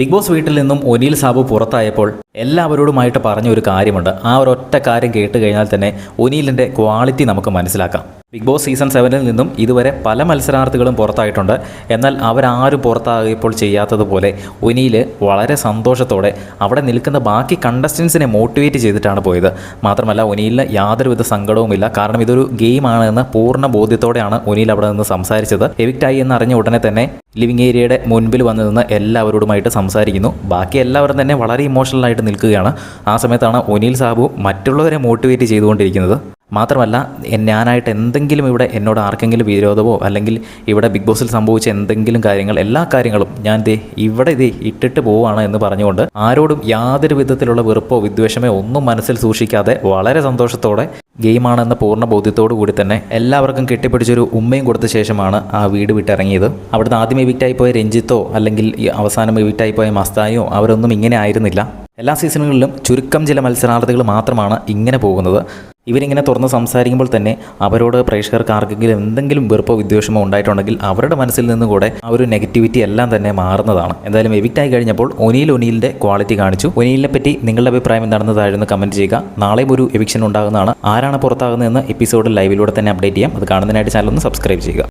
Big boss വീട്ടിൽ നിന്നും O'Neill Sabu പുറത്തായപ്പോൾ എല്ലാവരോടുമായിട്ട് പറഞ്ഞ ഒരു കാര്യമുണ്ട്. ആ ഒരൊറ്റ കാര്യം കേട്ട് കഴിഞ്ഞാൽ തന്നെ ഒനീലിൻ്റെ ക്വാളിറ്റി നമുക്ക് മനസ്സിലാക്കാം. ബിഗ് ബോസ് സീസൺ 7 നിന്നും ഇതുവരെ പല മത്സരാർത്ഥികളും പുറത്തായിട്ടുണ്ട്. എന്നാൽ അവരാരും പുറത്തായപ്പോൾ ചെയ്യാത്തതുപോലെ ഒനീൽ വളരെ സന്തോഷത്തോടെ അവിടെ നിൽക്കുന്ന ബാക്കി കണ്ടസ്റ്റൻസിനെ മോട്ടിവേറ്റ് ചെയ്തിട്ടാണ് പോയത്. മാത്രമല്ല ഒനീലിന് യാതൊരുവിധ സങ്കടവുമില്ല. കാരണം ഇതൊരു ഗെയിമാണെന്ന് പൂർണ്ണ ബോധ്യത്തോടെയാണ് ഒനീൽ അവിടെ നിന്ന് സംസാരിച്ചത്. എവിക്റ്റായി എന്നറിഞ്ഞ ഉടനെ തന്നെ ലിവിംഗ് ഏരിയയുടെ മുൻപിൽ വന്നു നിന്ന് എല്ലാവരോടുമായിട്ട് സംസാരിക്കുന്നു. ബാക്കി എല്ലാവരും തന്നെ വളരെ ഇമോഷണലായിട്ട് നിൽക്കുകയാണ്. ആ സമയത്താണ് ഒനീൽ സാബു മറ്റുള്ളവരെ മോട്ടിവേറ്റ് ചെയ്തുകൊണ്ടിരിക്കുന്നത്. മാത്രമല്ല ഞാനായിട്ട് എന്തെങ്കിലും ഇവിടെ എന്നോട് ആർക്കെങ്കിലും വിരോധമോ അല്ലെങ്കിൽ ഇവിടെ ബിഗ് ബോസിൽ സംഭവിച്ച എന്തെങ്കിലും കാര്യങ്ങൾ എല്ലാ കാര്യങ്ങളും ഞാൻ ഇവിടെ ഇട്ടിട്ട് പോവുകയാണ് എന്ന് പറഞ്ഞുകൊണ്ട് ആരോടും യാതൊരു വിധത്തിലുള്ള വെറുപ്പോ വിദ്വേഷമോ ഒന്നും മനസ്സിൽ സൂക്ഷിക്കാതെ വളരെ സന്തോഷത്തോടെ ഗെയിമാണെന്ന പൂർണ്ണ ബോധ്യത്തോടു കൂടി തന്നെ എല്ലാവർക്കും കെട്ടിപ്പിടിച്ചൊരു ഉമ്മയും കൊടുത്ത ശേഷമാണ് ആ വീട് വിട്ടിറങ്ങിയത്. അവിടുന്ന് ആദ്യം എവിക്റ്റായി പോയ രഞ്ജിത്തോ അല്ലെങ്കിൽ അവസാനം എവിക്റ്റായി പോയ മസ്തായോ അവരൊന്നും ഇങ്ങനെ ആയിരുന്നില്ല. എല്ലാ സീസണുകളിലും ചുരുക്കം ചില മത്സരാർത്ഥികൾ മാത്രമാണ് ഇങ്ങനെ പോകുന്നത്. ഇവരിങ്ങനെ തുറന്ന് സംസാരിക്കുമ്പോൾ തന്നെ അവരോട് പ്രേക്ഷകർക്ക് ആർക്കെങ്കിലും എന്തെങ്കിലും വെറുപ്പോ വിദ്വേഷമോ ഉണ്ടായിട്ടുണ്ടെങ്കിൽ അവരുടെ മനസ്സിൽ നിന്നും കൂടെ ആ ഒരു നെഗറ്റിവിറ്റി എല്ലാം തന്നെ മാറുന്നതാണ്. എന്തായാലും എവിക്റ്റായി കഴിഞ്ഞപ്പോൾ ഒനീലിൻ്റെ ക്വാളിറ്റി കാണിച്ചു. ഒനീലിനെ പറ്റി നിങ്ങളുടെ അഭിപ്രായം എന്താണെന്ന് താഴെ കമൻറ്റ് ചെയ്യുക. നാളെയും ഒരു എവിക്ഷൻ ഉണ്ടാകുന്നതാണ്. ആരാണ് പുറത്താകുന്നതെന്ന് എപ്പിസോഡ് ലൈവിലൂടെ തന്നെ അപ്ഡേറ്റ് ചെയ്യാം. അത് കാണുന്നതിനായിട്ട് ചാനൽ ഒന്ന് സബ്സ്ക്രൈബ് ചെയ്യുക.